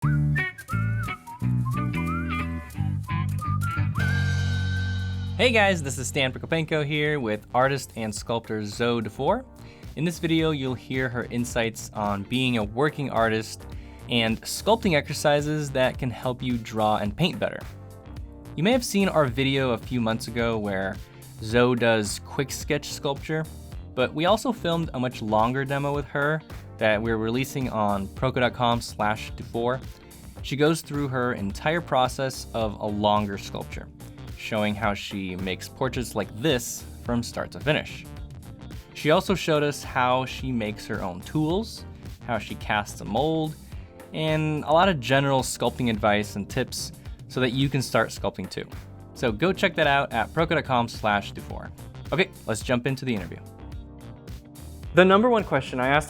Hey guys, this is Stan Prokopenko here with artist and sculptor Zoe Dufour. In this video, you'll hear her insights on being a working artist and sculpting exercises that can help you draw and paint better. You may have seen our video a few months ago where Zoe does quick sketch sculpture, but we also filmed a much longer demo with her that we're releasing on proko.com/Dufour. She goes through her entire process of a longer sculpture, showing how she makes portraits like this from start to finish. She also showed us how she makes her own tools, how she casts a mold, and a lot of general sculpting advice and tips so that you can start sculpting too. So go check that out at proko.com/Dufour. Okay, let's jump into the interview. The number one question I asked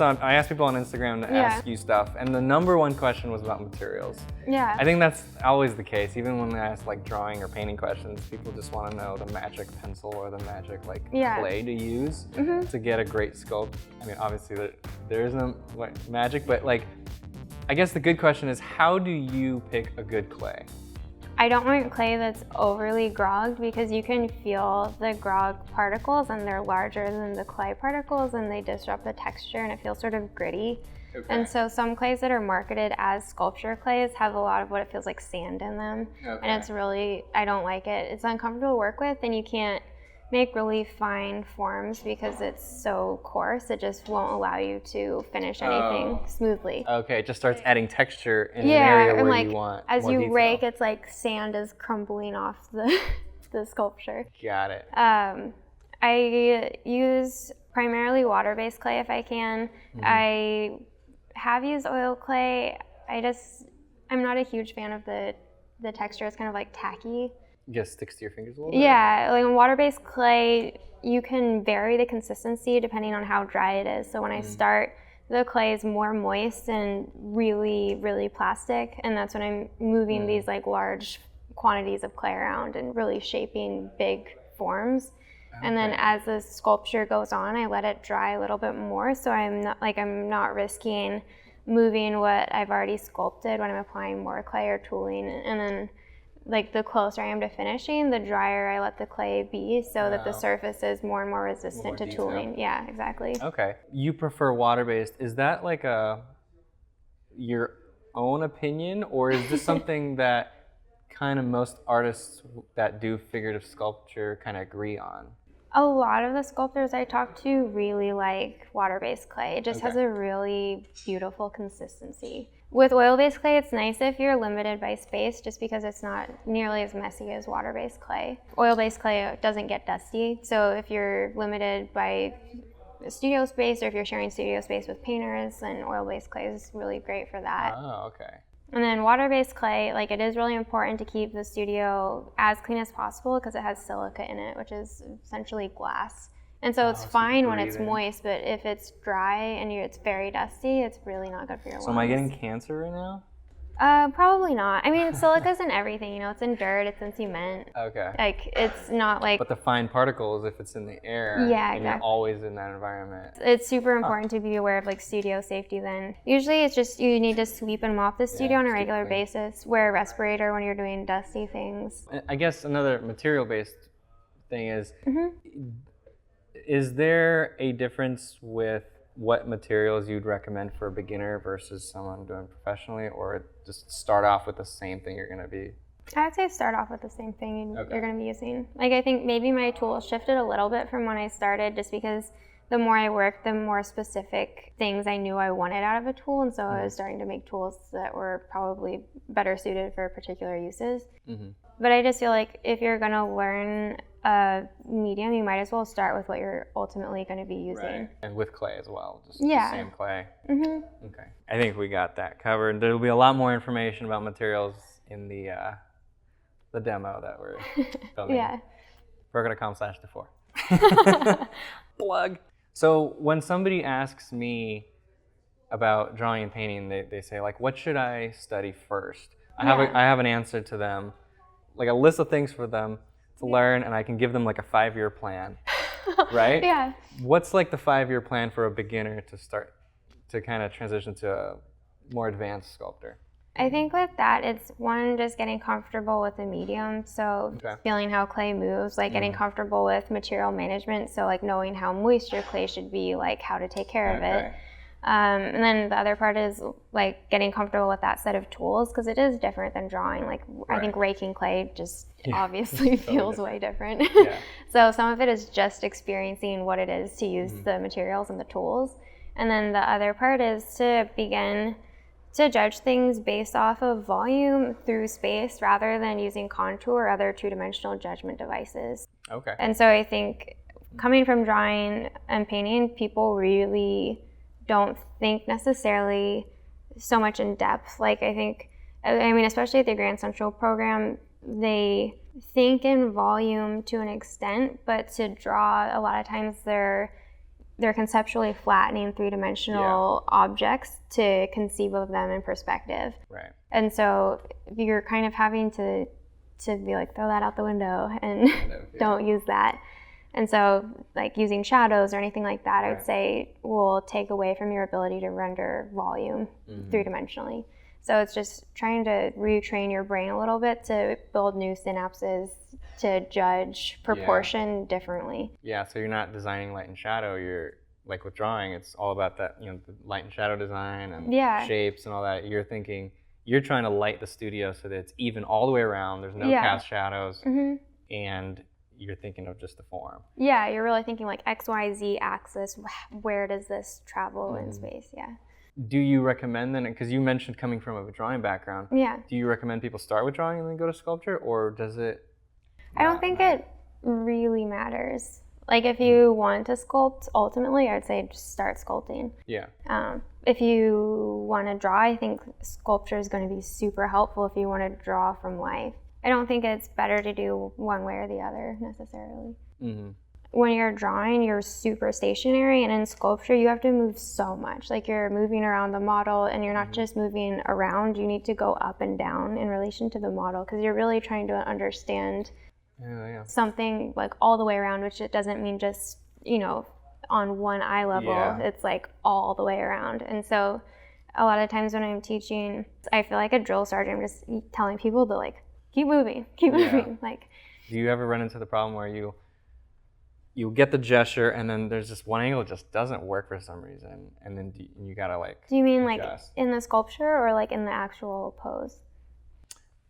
people on Instagram to ask you stuff, and the number one question was about materials. Yeah. I think that's always the case. Even when I ask like drawing or painting questions, people just want to know the magic pencil or the magic clay to use to get a great sculpt. I mean, obviously there isn't magic, but I guess the good question is, how do you pick a good clay? I don't want clay that's overly grogged because you can feel the grog particles and they're larger than the clay particles and they disrupt the texture and it feels sort of gritty. Okay. And so some clays that are marketed as sculpture clays have a lot of what it feels like sand in them. Okay. And it's really, I don't like it. It's uncomfortable to work with and you can't make really fine forms because it's so coarse. It just won't allow you to finish anything smoothly. Okay, it just starts adding texture in an area where you want as more you detail. rake, it's like sand is crumbling off the sculpture. Got it. I use primarily water-based clay if I can. I have used oil clay. I'm not a huge fan of the texture. It's kind of like tacky. Just sticks to your fingers a little bit? Yeah, like in water-based clay, you can vary the consistency depending on how dry it is. So when I start, the clay is more moist and really, really plastic, and that's when I'm moving these large quantities of clay around and really shaping big forms. Okay. And then as the sculpture goes on, I let it dry a little bit more, so I'm not risking moving what I've already sculpted when I'm applying more clay or tooling, and then the closer I am to finishing, the drier I let the clay be so that the surface is more and more resistant to tooling. Yeah, exactly. Okay. You prefer water-based. Is that your own opinion, or is this something that kind of most artists that do figurative sculpture kind of agree on? A lot of the sculptors I talk to really like water-based clay. It just has a really beautiful consistency. With oil-based clay, it's nice if you're limited by space just because it's not nearly as messy as water-based clay. Oil-based clay doesn't get dusty, so if you're limited by studio space or if you're sharing studio space with painters, then oil-based clay is really great for that. Oh, okay. And then water-based clay, it is really important to keep the studio as clean as possible because it has silica in it, which is essentially glass. And so it's fine when it's moist, but if it's dry and it's very dusty, it's really not good for your lungs. So am I getting cancer right now? Probably not. I mean, silica's in everything, it's in dirt, it's in cement. Okay. It's not But the fine particles, if it's in the air, and you're always in that environment. It's super important to be aware of studio safety then. Usually it's just you need to sweep and mop the studio on a regular basis, wear a respirator when you're doing dusty things. I guess another material-based thing is there a difference with what materials you'd recommend for a beginner versus someone doing professionally, or just start off with the same thing you're going to be? I'd say start off with the same thing you're going to be using. I think maybe my tools shifted a little bit from when I started just because the more I worked, the more specific things I knew I wanted out of a tool, and so I was starting to make tools that were probably better suited for particular uses. But I just feel like if you're going to learn a medium, you might as well start with what you're ultimately going to be using. Right. And with clay as well, just the same clay. Okay. I think we got that covered. There'll be a lot more information about materials in the demo that we're filming. Proko.com/Dufour. Plug. So when somebody asks me about drawing and painting, they say what should I study first? I have an answer to them, a list of things for them to learn, and I can give them a 5-year plan, right? Yeah. What's the 5-year plan for a beginner to start to kind of transition to a more advanced sculptor? I think with that, it's one, just getting comfortable with the medium. So feeling how clay moves, like getting comfortable with material management. So like knowing how moist your clay should be, like how to take care of it. And then the other part is like getting comfortable with that set of tools, because it is different than drawing. Like I think raking clay just obviously feels way different. So some of it is just experiencing what it is to use the materials and the tools. And then the other part is to begin to judge things based off of volume through space rather than using contour or other two-dimensional judgment devices. And so I think coming from drawing and painting, people really don't think necessarily so much in depth. Like I mean, especially at the Grand Central program, they think in volume to an extent, but to draw, a lot of times they're conceptually flattening three-dimensional objects to conceive of them in perspective. And so you're kind of having to be like, throw that out the window and don't use that. And so like using shadows or anything like that, I would say will take away from your ability to render volume three-dimensionally. So it's just trying to retrain your brain a little bit to build new synapses to judge proportion differently. So you're not designing light and shadow, you're like with drawing, it's all about that, you know, the light and shadow design and shapes and all that. You're thinking, you're trying to light the studio so that it's even all the way around, there's no cast shadows, and you're thinking of just the form. You're really thinking like XYZ axis, where does this travel in space? Do you recommend then, because you mentioned coming from a drawing background, do you recommend people start with drawing and then go to sculpture, or does it? I don't think it really matters. Like if you want to sculpt, ultimately, I'd say just start sculpting. If you want to draw, I think sculpture is going to be super helpful if you want to draw from life. I don't think it's better to do one way or the other necessarily. When you're drawing, you're super stationary, and in sculpture, you have to move so much. Like you're moving around the model, and you're not just moving around, you need to go up and down in relation to the model, because you're really trying to understand something like all the way around, which it doesn't mean just, you know, on one eye level. It's like all the way around. And so a lot of times when I'm teaching, I feel like a drill sergeant. I'm just telling people to like, keep moving. Like, do you ever run into the problem where you get the gesture and then there's just one angle that just doesn't work for some reason, and then you gotta like do you mean adjust? Like in the sculpture or like in the actual pose?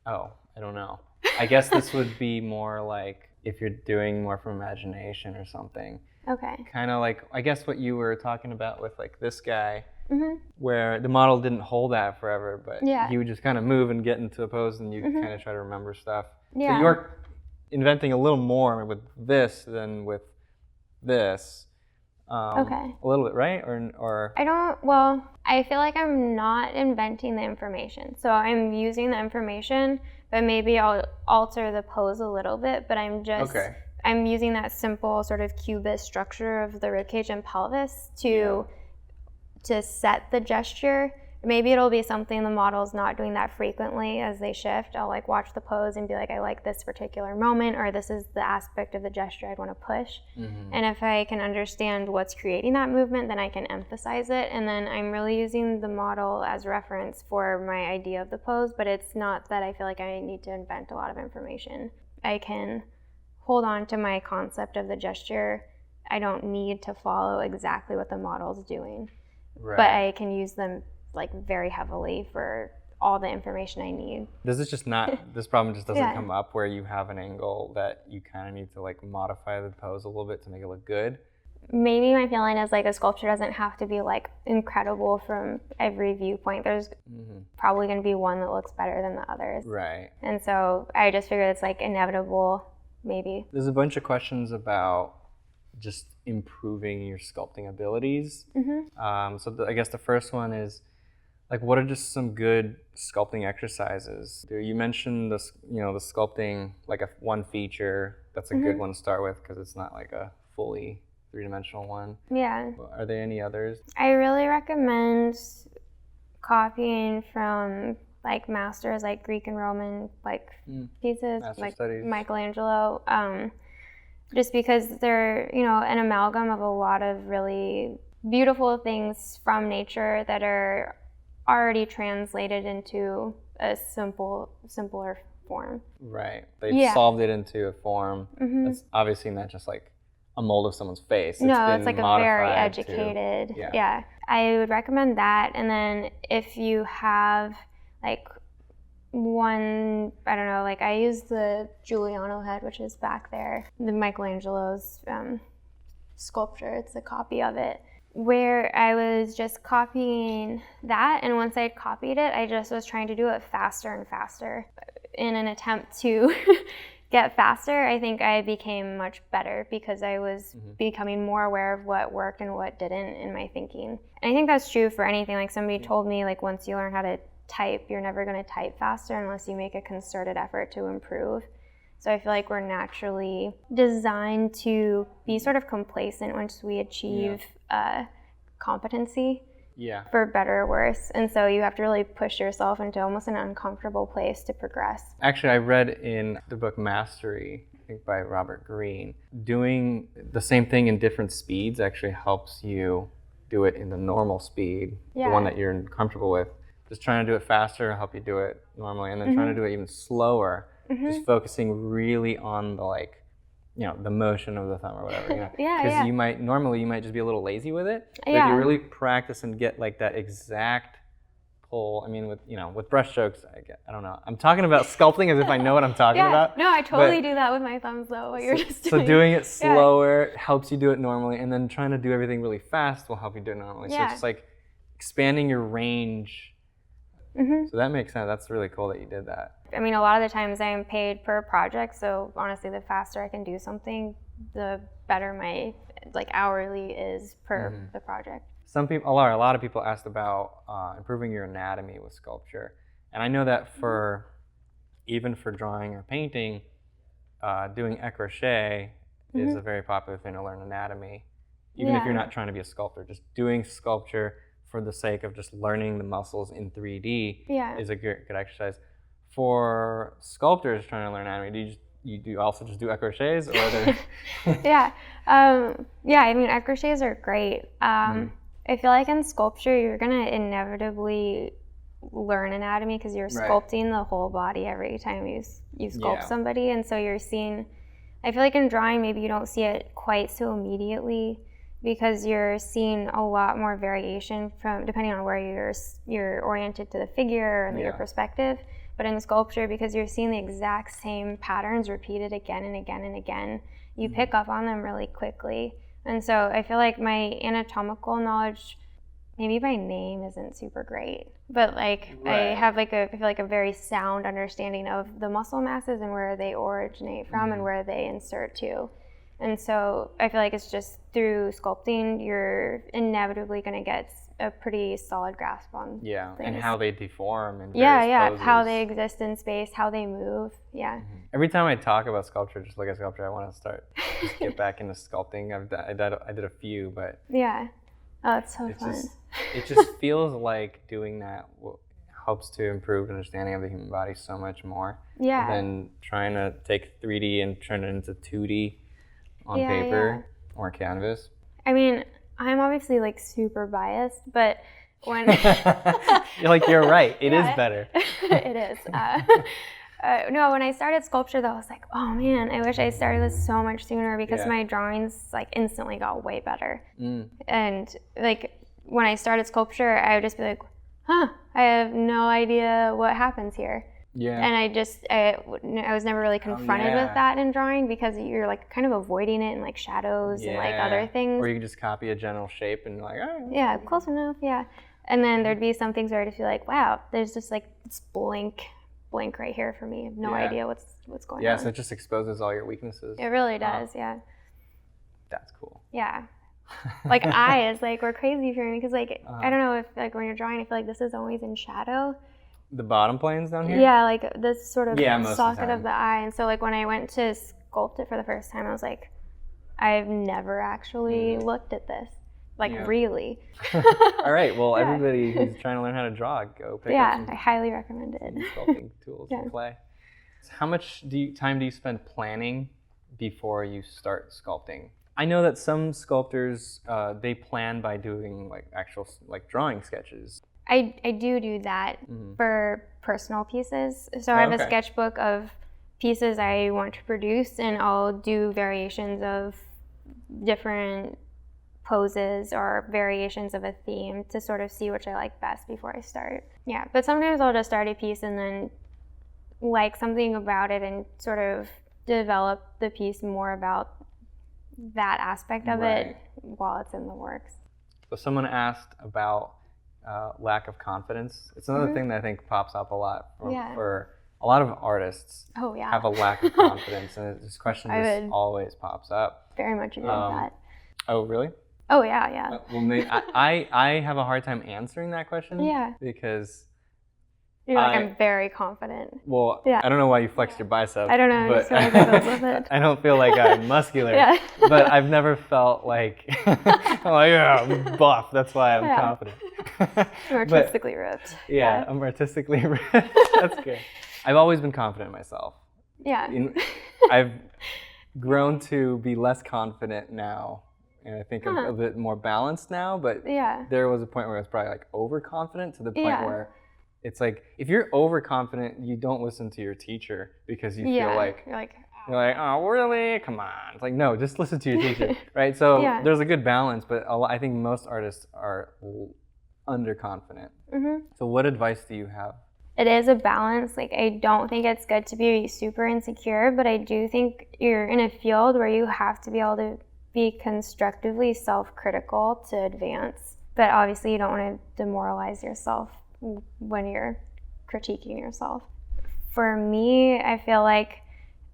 Oh, I don't know. I guess this would be more like if you're doing more from imagination or something. Kind of like, I guess what you were talking about with like this guy, where the model didn't hold that forever, but he would just kind of move and get into a pose, and you kind of try to remember stuff. So you're inventing a little more with this than with this. A little bit, right? Or I feel like I'm not inventing the information. So I'm using the information, but maybe I'll alter the pose a little bit, but I'm just I'm using that simple sort of cubist structure of the ribcage and pelvis to set the gesture. Maybe it'll be something the model's not doing that frequently as they shift. I'll like watch the pose and be like, I like this particular moment, or this is the aspect of the gesture I'd want to push. And if I can understand what's creating that movement, then I can emphasize it. And then I'm really using the model as reference for my idea of the pose, but it's not that I feel like I need to invent a lot of information. I can hold on to my concept of the gesture. I don't need to follow exactly what the model's doing, but I can use them like very heavily for all the information I need. Does this just not, this problem just doesn't come up where you have an angle that you kind of need to like modify the pose a little bit to make it look good? Maybe my feeling is like a sculpture doesn't have to be like incredible from every viewpoint. There's probably going to be one that looks better than the others. And so I just figured it's like inevitable, maybe. There's a bunch of questions about just improving your sculpting abilities. I guess the first one is, like, what are just some good sculpting exercises? You mentioned this, you know, the sculpting like one feature. That's a good one to start with because it's not like a fully three-dimensional one. Are there any others? I really recommend copying from like masters, like Greek and Roman like pieces, Master like studies. Michaelangelo. Just because they're, you know, an amalgam of a lot of really beautiful things from nature that are already translated into a simpler form. Right. They've solved it into a form that's obviously not just like a mold of someone's face. It's like a very educated. Yeah. I would recommend that. And then if you have like one, I don't know, like I use the Giuliano head, which is back there, the Michelangelo's sculpture. It's a copy of it, where I was just copying that, and once I'd copied it, I just was trying to do it faster and faster. In an attempt to get faster, I think I became much better because I was becoming more aware of what worked and what didn't in my thinking. And I think that's true for anything. Like somebody told me, like once you learn how to type, you're never going to type faster unless you make a concerted effort to improve. So I feel like we're naturally designed to be sort of complacent once we achieve competency, for better or worse. And so you have to really push yourself into almost an uncomfortable place to progress. Actually, I read in the book Mastery, I think by Robert Greene, doing the same thing in different speeds actually helps you do it in the normal speed, the one that you're comfortable with. Just trying to do it faster will help you do it normally, and then trying to do it even slower, just focusing really on the like, you know, the motion of the thumb or whatever, you know. Because you might just be a little lazy with it. But if you really practice and get like that exact pull, I mean, with brush strokes, I don't know. I'm talking about sculpting as if I know what I'm talking about. No, I totally do that with my thumbs though, what you're just doing. So doing it slower helps you do it normally, and then trying to do everything really fast will help you do it normally. So it's just like expanding your range. So that makes sense. That's really cool that you did that. I mean, a lot of the times I'm paid per project, so honestly, the faster I can do something, the better my like hourly is per the project. A lot of people asked about improving your anatomy with sculpture, and I know that even for drawing or painting, doing écrochet is a very popular thing to learn anatomy. Even if you're not trying to be a sculptor, just doing sculpture for the sake of just learning the muscles in 3D is a good exercise. For sculptors trying to learn anatomy, do you also just do écrochets, or are there... I mean, écrochets are great. I feel like in sculpture, you're gonna inevitably learn anatomy because you're sculpting the whole body every time you sculpt somebody, and so you're seeing. I feel like in drawing, maybe you don't see it quite so immediately, because you're seeing a lot more variation from depending on where you're oriented to the figure and your perspective. But in sculpture, because you're seeing the exact same patterns repeated again and again and again, you pick up on them really quickly. And so I feel like my anatomical knowledge, maybe by name, isn't super great, but like I have I feel like a very sound understanding of the muscle masses and where they originate from and where they insert to. And so I feel like it's just through sculpting, you're inevitably going to get a pretty solid grasp on things. And how they deform and poses. How they exist in space, how they move, Every time I talk about sculpture, just look at sculpture, I want to just get back into sculpting. I did a few, but it's so fun. It just feels like doing that helps to improve understanding of the human body so much more than trying to take 3D and turn it into 2D on paper or canvas. I mean, I'm obviously like super biased, but when you're right, it is better. It is. No, when I started sculpture though, I was like, oh man, I wish I started this so much sooner, because my drawings like instantly got way better. And like when I started sculpture, I would just be like, I have no idea what happens here. And I was never really confronted with that in drawing, because you're like kind of avoiding it in like shadows and like other things. Or you can just copy a general shape and like, close enough, And then there'd be some things where I'd just be like, wow, there's just like this blank right here for me. I have no idea what's going on. So it just exposes all your weaknesses. It really does, That's cool. Like eyes, like were crazy for me, because like I don't know if like when you're drawing, I feel like this is always in shadow. The bottom planes down here? Yeah, like this sort of socket of the eye. And so like when I went to sculpt it for the first time, I was like, I've never actually looked at this. Like really. All right, well everybody who's trying to learn how to draw, go pick up some I highly recommend it. Sculpting tools and play. So how much time do you spend planning before you start sculpting? I know that some sculptors, they plan by doing like actual like drawing sketches. I do that for personal pieces. So I have a sketchbook of pieces I want to produce, and I'll do variations of different poses or variations of a theme to sort of see which I like best before I start. Yeah, but sometimes I'll just start a piece and then like something about it and sort of develop the piece more about that aspect of it while it's in the works. So someone asked about lack of confidence. It's another thing that I think pops up a lot for a lot of artists. Have a lack of confidence, and this question just always pops up. Very much agree with that. Oh, really? Oh, yeah. Well, I have a hard time answering that question. Yeah. Because you're like, I'm very confident. Well, I don't know why you flexed your biceps. I don't know. I just feel like I goes with it. I don't feel like I'm muscular. But I've never felt like, I'm buff. That's why I'm confident. I'm artistically ripped. Yeah, I'm artistically ripped. That's good. I've always been confident in myself. Yeah. I've grown to be less confident now. And I think I'm a bit more balanced now. But there was a point where I was probably like overconfident to the point where it's like, if you're overconfident, you don't listen to your teacher because you feel like, you're like, oh, really? Come on. It's like, no, just listen to your teacher, right? So there's a good balance, but I think most artists are underconfident. So what advice do you have? It is a balance. Like, I don't think it's good to be super insecure, but I do think you're in a field where you have to be able to be constructively self-critical to advance. But obviously you don't want to demoralize yourself when you're critiquing yourself. For me, I feel like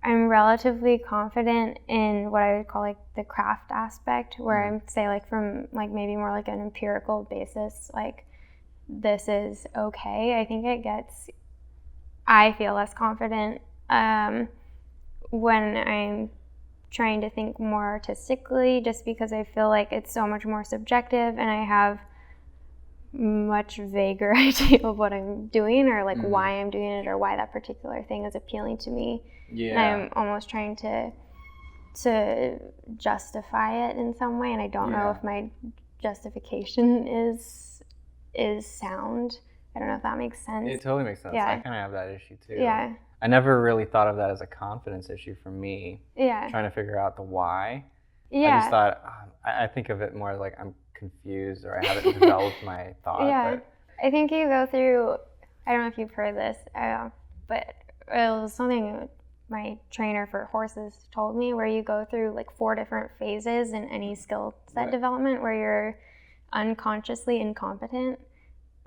I'm relatively confident in what I would call like the craft aspect, where I'm say like from like maybe more like an empirical basis, like this is okay. I feel less confident when I'm trying to think more artistically, just because I feel like it's so much more subjective and I have much vaguer idea of what I'm doing or like why I'm doing it or why that particular thing is appealing to me. And I'm almost trying to justify it in some way, and I don't know if my justification is sound. I don't know if that makes sense. It totally makes sense. I kind of have that issue too. Yeah. I never really thought of that as a confidence issue for me. Yeah. Trying to figure out the why. Yeah. I just thought, I think of it more like I'm confused or I haven't developed my thought. Yeah. But I think you go through, I don't know if you've heard this, but it was something my trainer for horses told me, where you go through like 4 different phases in any skill set development, where you're unconsciously incompetent,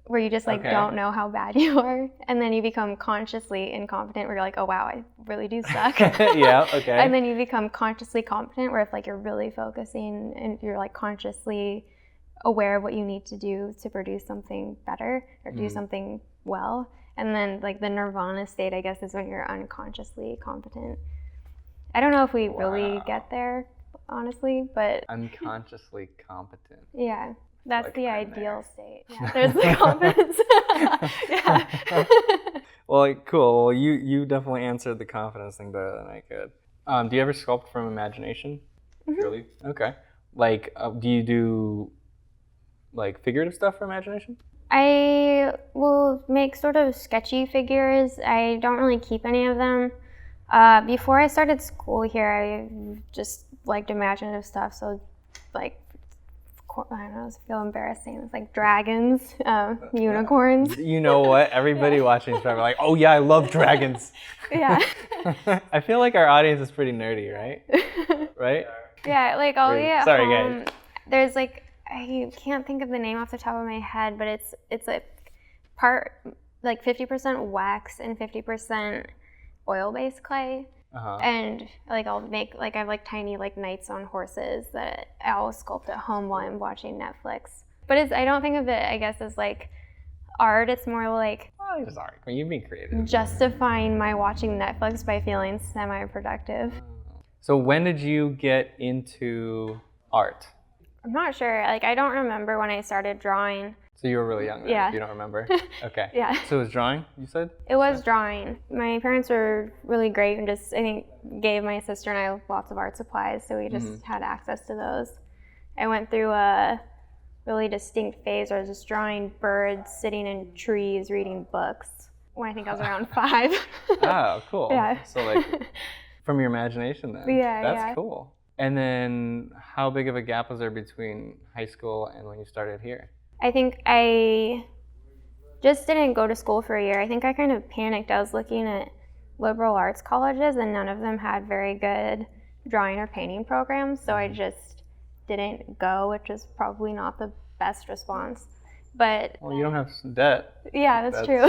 where you just like don't know how bad you are, and then you become consciously incompetent, where you're like, oh wow, I really do suck. And then you become consciously competent, where if like you're really focusing and you're like consciously aware of what you need to do to produce something better or do something well. And then like the nirvana state, I guess, is when you're unconsciously competent. I don't know if we really get there, honestly, but unconsciously competent. Yeah. That's like the ideal state. Yeah, there's the confidence. Well, cool. Well, you definitely answered the confidence thing better than I could. Do you ever sculpt from imagination? Really? Okay. Like, do you do like figurative stuff for imagination? I will make sort of sketchy figures. I don't really keep any of them. Before I started school here, I just liked imaginative stuff. So, like, I don't know, I feel embarrassing. It's like dragons, unicorns. You know what? Everybody watching is probably like, oh yeah, I love dragons. Yeah. I feel like our audience is pretty nerdy, right? Right? Yeah, like I'll be at Sorry, home. guys. There's like, I can't think of the name off the top of my head, but it's like part like 50% wax and 50% oil-based clay. And like I'll make like I have like tiny like knights on horses that I'll sculpt at home while I'm watching Netflix. But I don't think of it, I guess, as like art. It's more like it's art. You've been creative. Justifying my watching Netflix by feeling semi-productive. So when did you get into art? I'm not sure. Like I don't remember when I started drawing. So you were really young then, if you don't remember? Okay. Yeah. So it was drawing, you said? It was drawing. My parents were really great and just, I think, gave my sister and I lots of art supplies, so we just had access to those. I went through a really distinct phase where I was just drawing birds sitting in trees reading books when I think I was around 5. Oh, cool. Yeah. So like from your imagination then. Yeah, That's cool. And then how big of a gap was there between high school and when you started here? I think I just didn't go to school for a year. I think I kind of panicked. I was looking at liberal arts colleges and none of them had very good drawing or painting programs, so I just didn't go, which is probably not the best response. But well, you don't have debt. Yeah, that's true.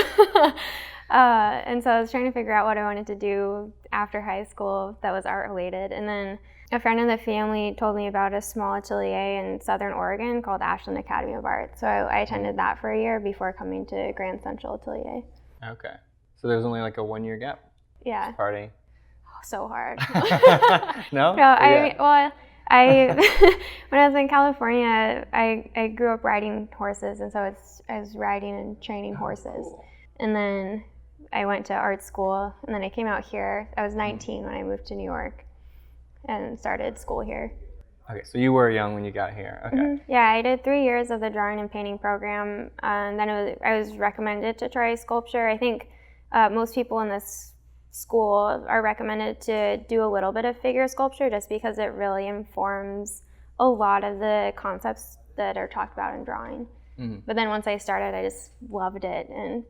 And so I was trying to figure out what I wanted to do after high school that was art related. And then a friend in the family told me about a small atelier in Southern Oregon called Ashland Academy of Art. So I attended that for a year before coming to Grand Central Atelier. Okay. So there was only like a 1-year gap? Yeah. Party. Oh, so hard. No? No, I when I was in California, I grew up riding horses, and so I was riding and training horses. Cool. And then I went to art school, and then I came out here. I was 19 when I moved to New York and started school here. Okay, so you were young when you got here. Okay. Mm-hmm. Yeah, I did 3 years of the drawing and painting program, and then I was recommended to try sculpture. I think most people in this school are recommended to do a little bit of figure sculpture just because it really informs a lot of the concepts that are talked about in drawing. Mm-hmm. But then once I started, I just loved it and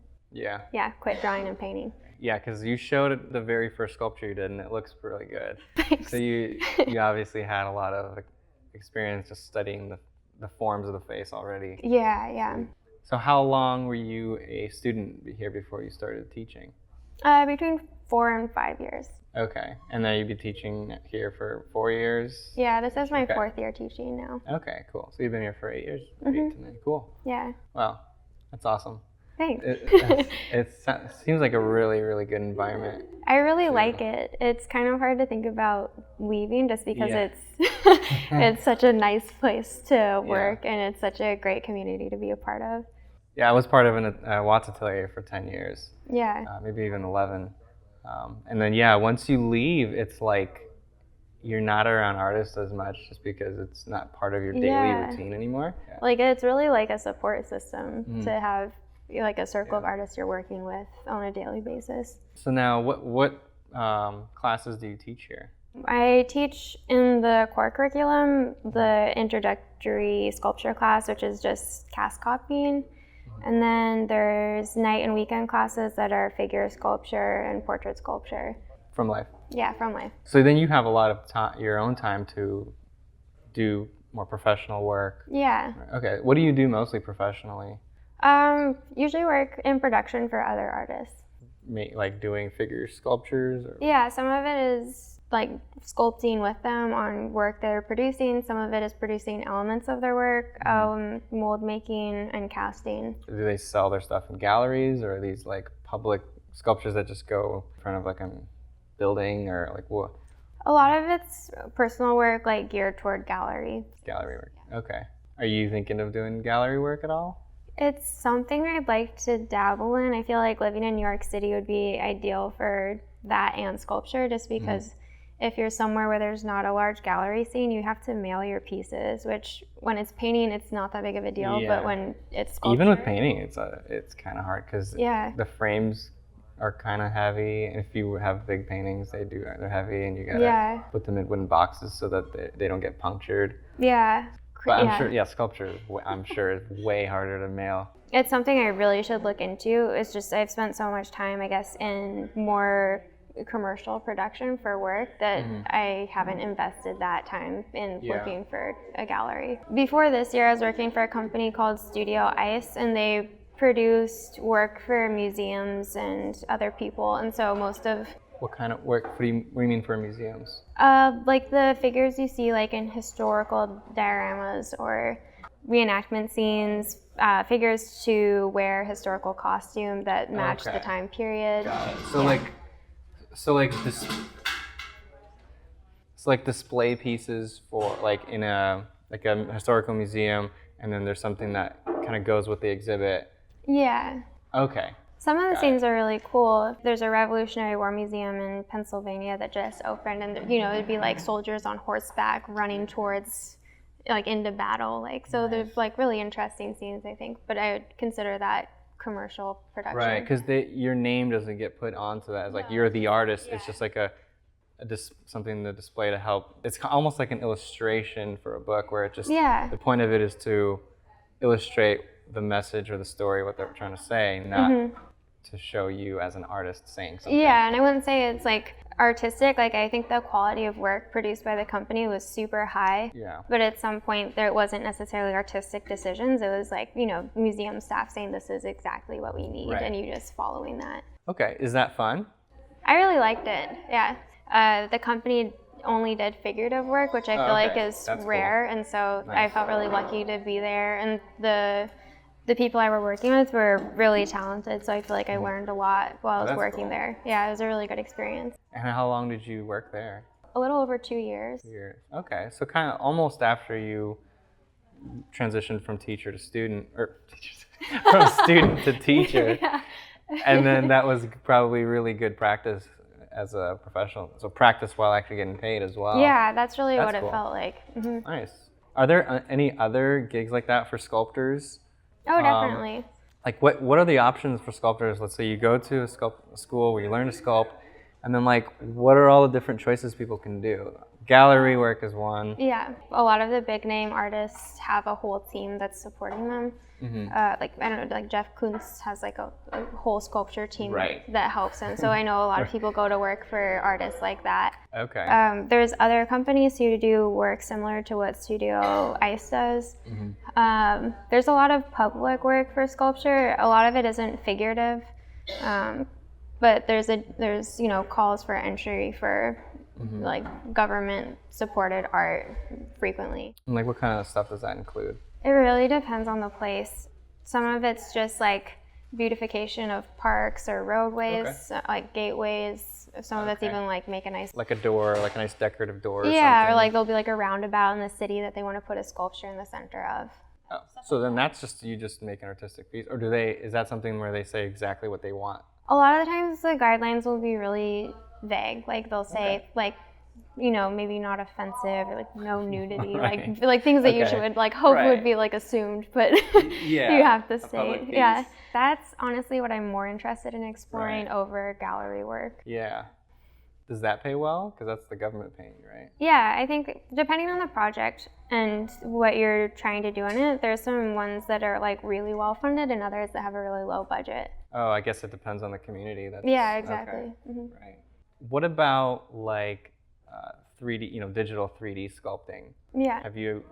quit drawing and painting. Yeah, because you showed the very first sculpture you did and it looks really good. Thanks. So you obviously had a lot of experience just studying the forms of the face already. Yeah. So how long were you a student here before you started teaching? Between 4 and 5 years. Okay, and then you'd be teaching here for 4 years? Yeah, this is my 4th year teaching now. Okay, cool. So you've been here for 8 years? Mm-hmm. 8 to 9, cool. Yeah. Wow, that's awesome. Thanks. It seems like a really, really good environment. I really like it. It's kind of hard to think about leaving just because it's such a nice place to work and it's such a great community to be a part of. Yeah, I was part of a Watts Atelier for 10 years. Yeah. Maybe even 11. And then, once you leave, it's like you're not around artists as much just because it's not part of your daily routine anymore. Yeah. Like, it's really like a support system to have like a circle of artists you're working with on a daily basis. So now, what classes do you teach here? I teach in the core curriculum the introductory sculpture class, which is just cast copying. And then there's night and weekend classes that are figure sculpture and portrait sculpture. From life? Yeah, from life. So then you have a lot of your own time to do more professional work. Yeah. Okay. What do you do mostly professionally? Usually work in production for other artists. Like doing figure sculptures? Or? Yeah, some of it is like sculpting with them on work they're producing. Some of it is producing elements of their work, mold making and casting. Do they sell their stuff in galleries, or are these like public sculptures that just go in front of like a building, or like what? A lot of it's personal work, like geared toward gallery. Gallery work, okay. Are you thinking of doing gallery work at all? It's something I'd like to dabble in. I feel like living in New York City would be ideal for that and sculpture, just because if you're somewhere where there's not a large gallery scene, you have to mail your pieces, which when it's painting, it's not that big of a deal, but when it's sculpture... Even with painting, it's kind of hard because the frames are kind of heavy. If you have big paintings, they're heavy, and you gotta put them in wooden boxes so that they don't get punctured. Yeah. But I'm sure, sculpture, I'm sure is way harder to mail. It's something I really should look into. It's just I've spent so much time, I guess, in more commercial production for work that I haven't invested that time in looking for a gallery. Before this year, I was working for a company called Studio Ice, and they produced work for museums and other people, and so most of... What kind of work? What do you mean for museums? Like the figures you see like in historical dioramas or reenactment scenes, figures to wear historical costume that match the time period. Got it. So like display pieces for like in a historical museum, and then there's something that kind of goes with the exhibit. Yeah. Okay. Some of the scenes are really cool. There's a Revolutionary War museum in Pennsylvania that just opened, and it'd be like soldiers on horseback running towards like into battle. Like, so Nice. there's like really interesting scenes, I think, but I would consider that commercial production. Right, because your name doesn't get put onto that as like you're the artist. It's just like something to display to help. It's almost like an illustration for a book where it just, the point of it is to illustrate the message or the story, what they're trying to say, not to show you as an artist saying something. Yeah, and I wouldn't say it's like artistic. Like, I think the quality of work produced by the company was super high. Yeah. But at some point, there wasn't necessarily artistic decisions. It was like, you know, museum staff saying this is exactly what we need, and you just following that. Okay, is that fun? I really liked it, yeah. The company only did figurative work, which I feel like is rare, and so I felt really lucky to be there. And the people I were working with were really talented, so I feel like I learned a lot while I was working there. Yeah, it was a really good experience. And how long did you work there? A little over 2 years. 2 years. Okay, so kind of almost after you transitioned from teacher to student, or from student to teacher. And then that was probably really good practice as a professional. So practice while actually getting paid as well. Yeah, that's really what it felt like. Nice. Are there any other gigs like that for sculptors? Oh, definitely. Like what are the options for sculptors? Let's say you go to a school where you learn to sculpt, and then like what are all the different choices people can do? Gallery work is one. Yeah, a lot of the big name artists have a whole team that's supporting them. Like, I don't know, like Jeff Koons has like a whole sculpture team that helps him. So I know a lot of people go to work for artists like that. Okay. There's other companies who do work similar to what Studio Ice does. There's a lot of public work for sculpture. A lot of it isn't figurative, but there's you know, calls for entry for like government supported art frequently. And like what kind of stuff does that include? It really depends on the place. Some of it's just like beautification of parks or roadways, like gateways. Some of it's even like make a nice... Like a door, like a nice decorative door or something. Yeah, or like there'll be like a roundabout in the city that they want to put a sculpture in the center of. Oh, so then that's just, you just make an artistic piece? Or is that something where they say exactly what they want? A lot of the times the guidelines will be really vague. Like they'll say like, you know, maybe not offensive or like no nudity, like things that you should like hope would be like assumed, but you have to state. Yeah, that's honestly what I'm more interested in exploring over gallery work. Yeah. Does that pay well? Because that's the government paying you, right? Yeah, I think depending on the project and what you're trying to do in it, there's some ones that are like really well funded and others that have a really low budget. Oh, I guess it depends on the community. Yeah, exactly. Okay. Right. What about like 3D, you know, digital 3D sculpting? Yeah. Have you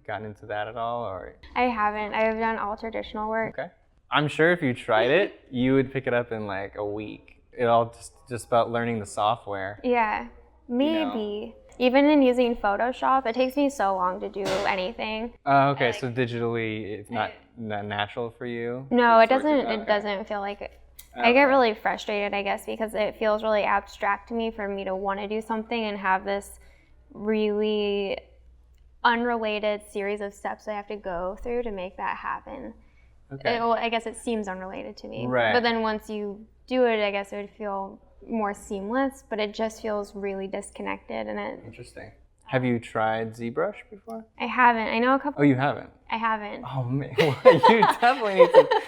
gotten into that at all, or? I haven't. I've done all traditional work. Okay. I'm sure if you tried it, you would pick it up in like a week. It all just about learning the software. Yeah, maybe. You know? Even in using Photoshop, it takes me so long to do anything. Oh, okay. So digitally, it's not natural for you? No, it doesn't. It doesn't feel like it. I get really frustrated, I guess, because it feels really abstract to me for me to want to do something and have this really unrelated series of steps I have to go through to make that happen. Okay. I guess it seems unrelated to me. Right. But then once you do it, I guess it would feel more seamless, but it just feels really disconnected. And it. Interesting. Have you tried ZBrush before? I haven't. I know a couple. Oh, you haven't? I haven't. Oh, man. Well, you definitely need to.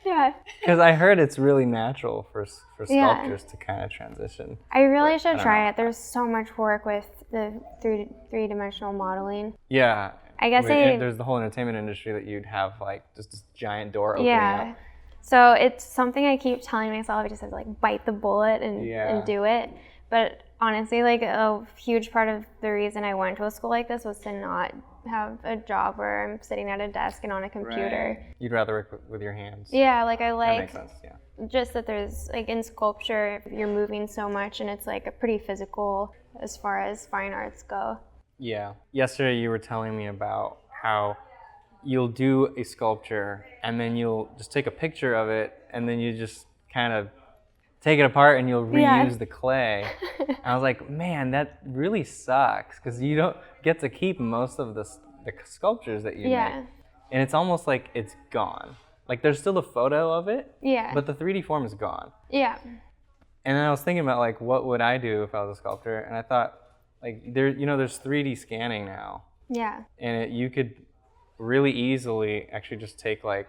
Yeah. Because I heard it's really natural for sculptors to kind of transition. I really should try it. There's so much work with the three-dimensional modeling. Yeah. I guess there's the whole entertainment industry that you'd have like just this giant door opening up. So it's something I keep telling myself. I just have to like bite the bullet and do it. But honestly, like a huge part of the reason I went to a school like this was to not have a job where I'm sitting at a desk and on a computer. Right. You'd rather work with your hands. Yeah, like I like that makes sense, yeah. Just that there's like in sculpture, you're moving so much and it's like a pretty physical as far as fine arts go. Yeah. Yesterday you were telling me about how you'll do a sculpture and then you'll just take a picture of it and then you just kind of take it apart and you'll reuse the clay. And I was like, man, that really sucks because you don't get to keep most of the sculptures that you make. And it's almost like it's gone. Like there's still a photo of it, but the 3D form is gone. Yeah. And then I was thinking about like, what would I do if I was a sculptor? And I thought, like, there's 3D scanning now. Yeah. And you could really easily actually just take like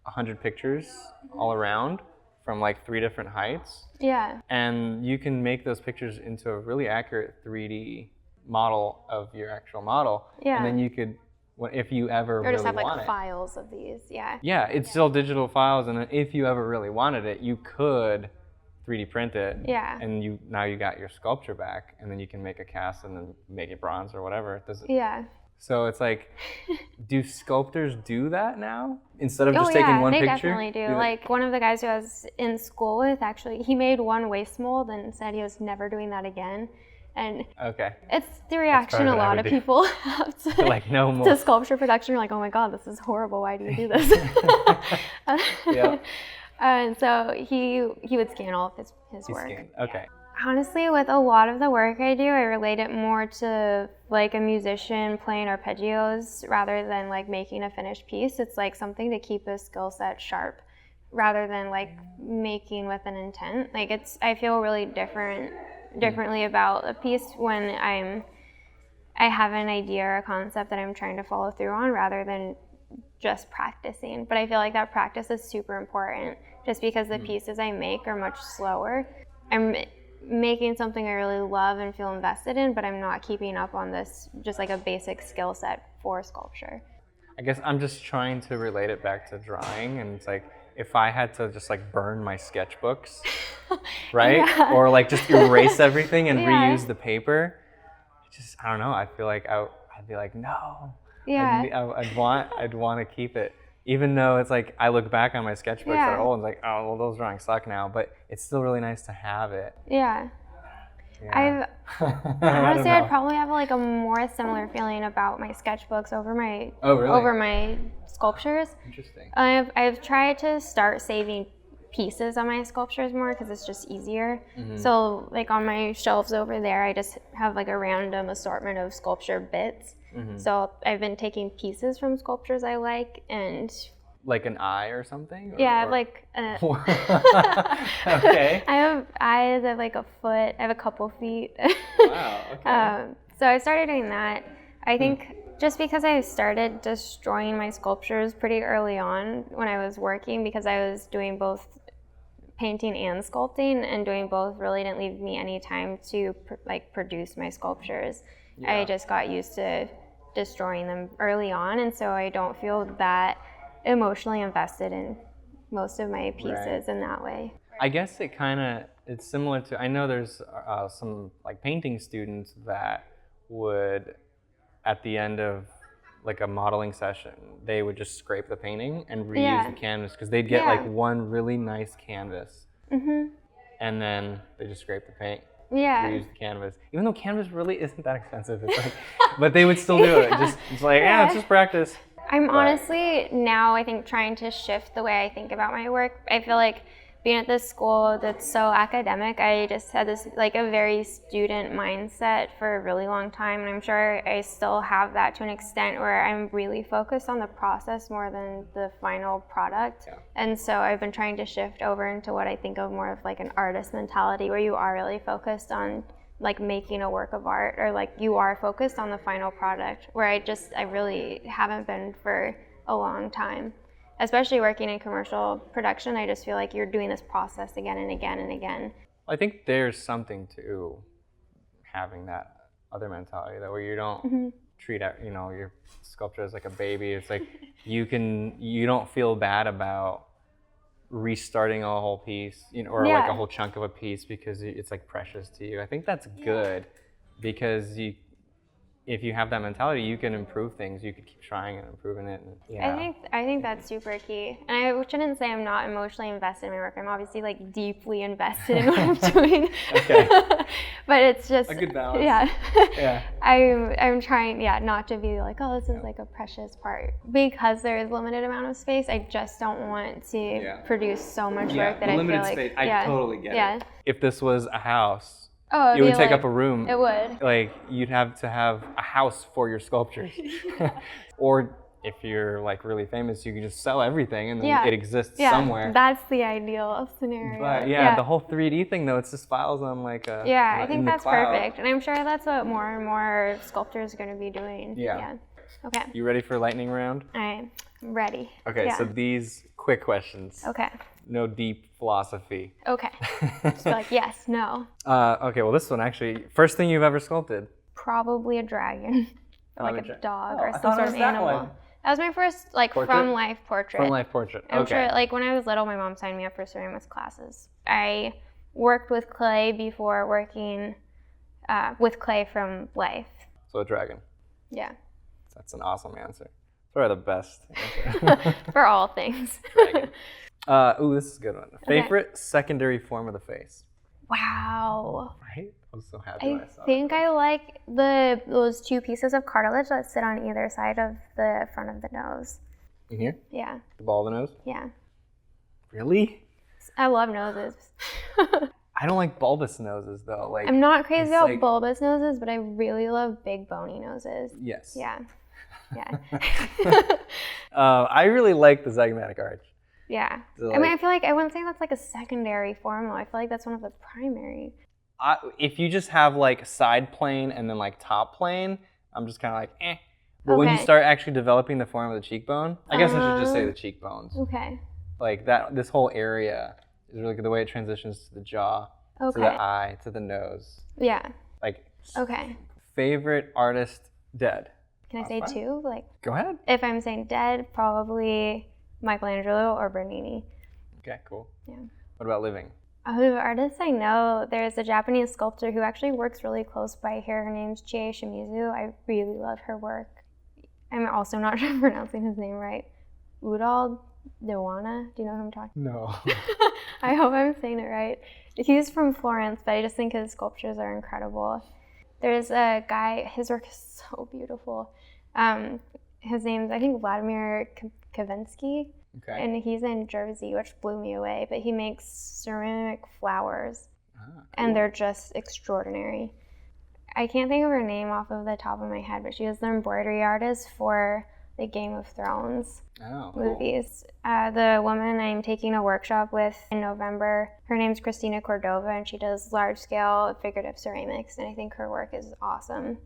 100 pictures all around from like 3 different heights. Yeah. And you can make those pictures into a really accurate 3D model of your actual model. Yeah. And then you could, if you ever really want it. Or just have like files of these, yeah. Yeah, it's still digital files, and then if you ever really wanted it, you could 3D print it. Yeah. And now you got your sculpture back, and then you can make a cast and then make it bronze or whatever. Yeah. So it's like, do sculptors do that now? Instead of just taking one picture? They definitely do. Like one of the guys who I was in school with, actually, he made one waste mold and said he was never doing that again. And it's the reaction a lot of people have to, like, no more. To sculpture production. You're like, oh my God, this is horrible. Why do you do this? Yeah. And so he would scan all of his work. Okay. Honestly, with a lot of the work I do, I relate it more to like a musician playing arpeggios rather than like making a finished piece. It's like something to keep a skill set sharp rather than like making with an intent. Like I feel really differently about a piece when I have an idea or a concept that I'm trying to follow through on rather than just practicing. But I feel like that practice is super important just because the pieces I make are much slower. I'm making something I really love and feel invested in, but I'm not keeping up on this just like a basic skill set for sculpture. I guess I'm just trying to relate it back to drawing, and it's like if I had to just like burn my sketchbooks, right? Yeah. Or like just erase everything and reuse the paper, I don't know, I feel like I'd be like, no. Yeah. I'd want to keep it. Even though it's like, I look back on my sketchbooks that are old and it's like, oh, well, those drawings suck now, but it's still really nice to have it. Yeah. Honestly, I'd probably have like a more similar feeling about my sketchbooks over my sculptures. Interesting. I've tried to start saving pieces on my sculptures more because it's just easier. Mm-hmm. So like on my shelves over there, I just have like a random assortment of sculpture bits. Mm-hmm. So I've been taking pieces from sculptures I like and... Like an eye or something? I have like... Okay. I have eyes, I have like a foot, I have a couple feet. Wow, okay. So I started doing that. I think just because I started destroying my sculptures pretty early on when I was working, because I was doing both painting and sculpting, and doing both really didn't leave me any time to produce my sculptures. Yeah. I just got used to destroying them early on, and so I don't feel that emotionally invested in most of my pieces in that way. I guess it's similar to, I know there's some like painting students that would, at the end of like a modeling session, they would just scrape the painting and reuse the canvas, because they'd get like one really nice canvas, and then they just scrape the paint. Reuse the canvas, even though canvas really isn't that expensive. It's like, but they would still do it. It's like, it's just practice. I'm honestly now, I think, trying to shift the way I think about my work. I feel like being at this school that's so academic, I just had this like a very student mindset for a really long time, and I'm sure I still have that to an extent where I'm really focused on the process more than the final product. Yeah. And so I've been trying to shift over into what I think of more of like an artist mentality, where you are really focused on like making a work of art, or like you are focused on the final product, where I really haven't been for a long time. Especially working in commercial production, I just feel like you're doing this process again and again and again. I think there's something to having that other mentality, though, where you don't treat your sculpture as like a baby. It's like you don't feel bad about restarting a whole piece, or like a whole chunk of a piece, because it's like precious to you. I think that's good, because if you have that mentality, you can improve things. You could keep trying and improving it. I think that's super key. And I shouldn't say I'm not emotionally invested in my work. I'm obviously like deeply invested in what I'm doing. Okay. But it's just a good balance. Yeah. I'm trying, not to be like, oh, this is like a precious part. Because there is a limited amount of space, I just don't want to produce so much work that I feel like. Limited space. I totally get it. If this was a house, it would take up a room. It would. Like, you'd have to have a house for your sculptures. Or if you're like really famous, you can just sell everything and then it exists somewhere. That's the ideal scenario. But the whole 3D thing though, it's just files on like a I think that's perfect, and I'm sure that's what more and more sculptors are going to be doing. Yeah. Okay. You ready for lightning round? I'm ready. Okay, so these quick questions. Okay. No deep philosophy. Okay. Just be like yes, no. Okay, well this one actually, first thing you've ever sculpted? Probably a dragon, or like a dog, or some sort of that animal. one. That was my first from life portrait. From life portrait. I'm sure, like when I was little, my mom signed me up for ceramics classes. I worked with clay before working with clay from life. So a dragon. Yeah. That's an awesome answer. Probably the best answer. For all things. Dragon. Ooh, this is a good one. Favorite secondary form of the face? Wow. Right? I was so happy when I saw think I like those two pieces of cartilage that sit on either side of the front of the nose. In here? Yeah. The ball of the nose? Yeah. Really? I love noses. I don't like bulbous noses though. Like I'm not crazy about bulbous noses, but I really love big bony noses. Yes. Yeah. Yeah. I really like the zygomatic arch. Yeah. So I mean, I feel like I wouldn't say that's like a secondary form though. I feel like that's one of the primary. If you just have like side plane and then like top plane, I'm just kind of like eh. But when you start actually developing the form of the cheekbone, I guess I should just say the cheekbones. Okay. Like that, this whole area is really good. The way it transitions to the jaw, to the eye, to the nose. Yeah. Like. Okay. Favorite artist dead. Can I say two? Like. Go ahead. If I'm saying dead, probably Michaelangelo or Bernini. Okay, cool. Yeah. What about living? Artists I know, there's a Japanese sculptor who actually works really close by here. Her name's Chie Shimizu. I really love her work. I'm also not sure I'm pronouncing his name right. Udall Dewana. Do you know who I'm talking about? No. I hope I'm saying it right. He's from Florence, but I just think his sculptures are incredible. There's a guy, his work is so beautiful. His name's, I think, Vladimir Kanevsky. Okay. And he's in Jersey, which blew me away. But he makes ceramic flowers, cool. And they're just extraordinary. I can't think of her name off of the top of my head, but she was the embroidery artist for the Game of Thrones movies. The woman I'm taking a workshop with in November, her name's Cristina Cordova, and she does large-scale figurative ceramics, and I think her work is awesome.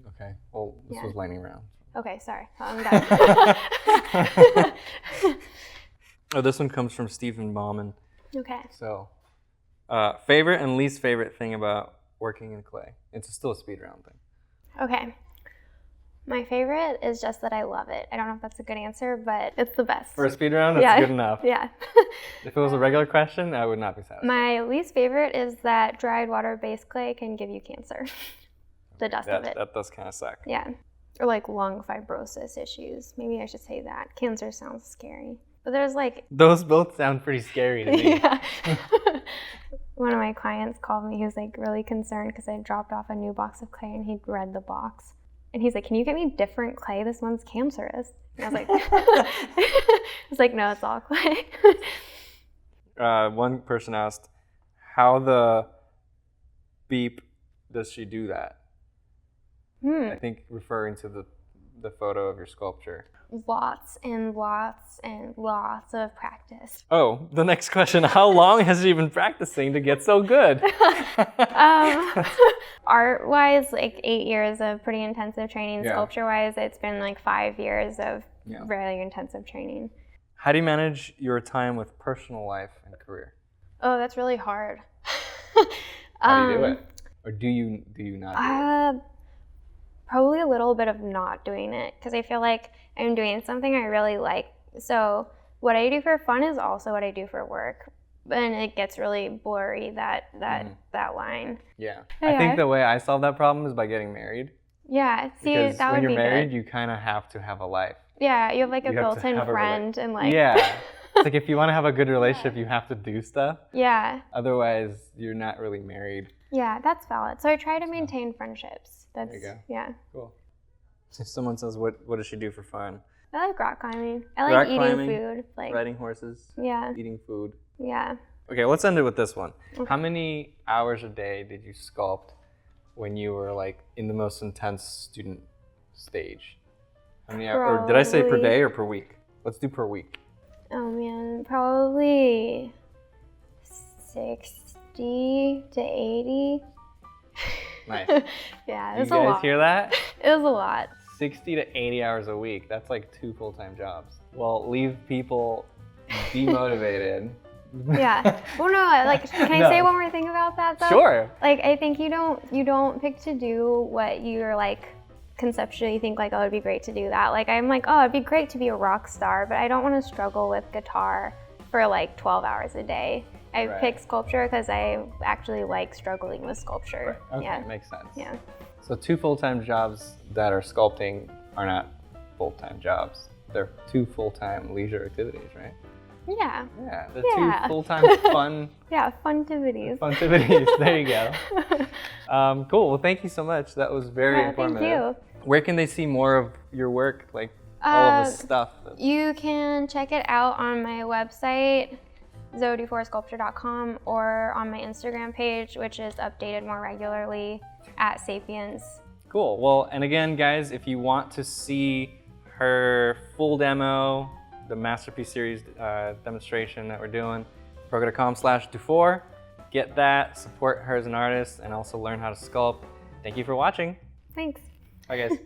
Okay. Well, this was lightning round. Okay, sorry. I'm done. Oh, this one comes from Stephen Bauman. Okay. So, favorite and least favorite thing about working in clay? It's still a speed round thing. Okay. My favorite is just that I love it. I don't know if that's a good answer, but it's the best. For a speed round, that's good enough. Yeah. If it was a regular question, I would not be satisfied. My least favorite is that dried water-based clay can give you cancer. The dust of it. That does kind of suck. Yeah. Or like lung fibrosis issues. Maybe I should say that. Cancer sounds scary. But there's like... Those both sound pretty scary to me. Yeah. One of my clients called me. He was like really concerned because I dropped off a new box of clay and he'd read the box. And he's like, can you get me different clay? This one's cancerous. And I was like, I was like, no, it's all clay. One person asked, how the beep does she do that? I think referring to the photo of your sculpture. Lots and lots and lots of practice. Oh, the next question. How long has she been practicing to get so good? Art-wise, like 8 years of pretty intensive training. Yeah. Sculpture-wise, it's been like 5 years of really intensive training. How do you manage your time with personal life and career? Oh, that's really hard. How do you do it? Or do you not do it? Probably a little bit of not doing it because I feel like I'm doing something I really like. So what I do for fun is also what I do for work. And it gets really blurry, that line. Yeah. I think the way I solve that problem is by getting married. Yeah. See, because that would when be you're married, good. you kind of have to have a life. Yeah, you have like a built-in friend and like... Yeah. It's like if you want to have a good relationship, you have to do stuff. Yeah. Otherwise, you're not really married. Yeah, that's valid. So I try to maintain friendships. That's, there you go. Yeah. Cool. If someone says, what does she do for fun? I like rock climbing. I like eating food. Like riding horses. Yeah. Eating food. Yeah. Okay, let's end it with this one. Okay. How many hours a day did you sculpt when you were like in the most intense student stage? How many hours? Or did I say per day or per week? Let's do per week. Oh man, probably 60 to 80. Nice. Yeah, it was a lot. You guys hear that? It was a lot. 60 to 80 hours a week. That's like 2 full-time jobs. Well, leave people demotivated. Yeah. Well, no, like, can I say one more thing about that though? Sure. Like, I think you don't pick to do what you're like conceptually think like, oh, it'd be great to do that. Like, I'm like, oh, it'd be great to be a rock star, but I don't want to struggle with guitar for like 12 hours a day. I picked sculpture because I actually like struggling with sculpture. Right. Okay, yeah. Makes sense. Yeah. So 2 full-time jobs that are sculpting are not full-time jobs. They're 2 full-time leisure activities, right? Yeah. Yeah, the 2 full-time fun. Yeah, funtivities. Funtivities. There you go. Cool. Well, thank you so much. That was very informative. Thank you. Where can they see more of your work, like all of this stuff? You can check it out on my website, zoedufoursculpture.com, or on my Instagram page, which is updated more regularly at Sapiens. Cool. Well, and again, guys, if you want to see her full demo, the Masterpiece Series demonstration that we're doing, proko.com/Dufour. Get that, support her as an artist, and also learn how to sculpt. Thank you for watching. Thanks. Bye, guys.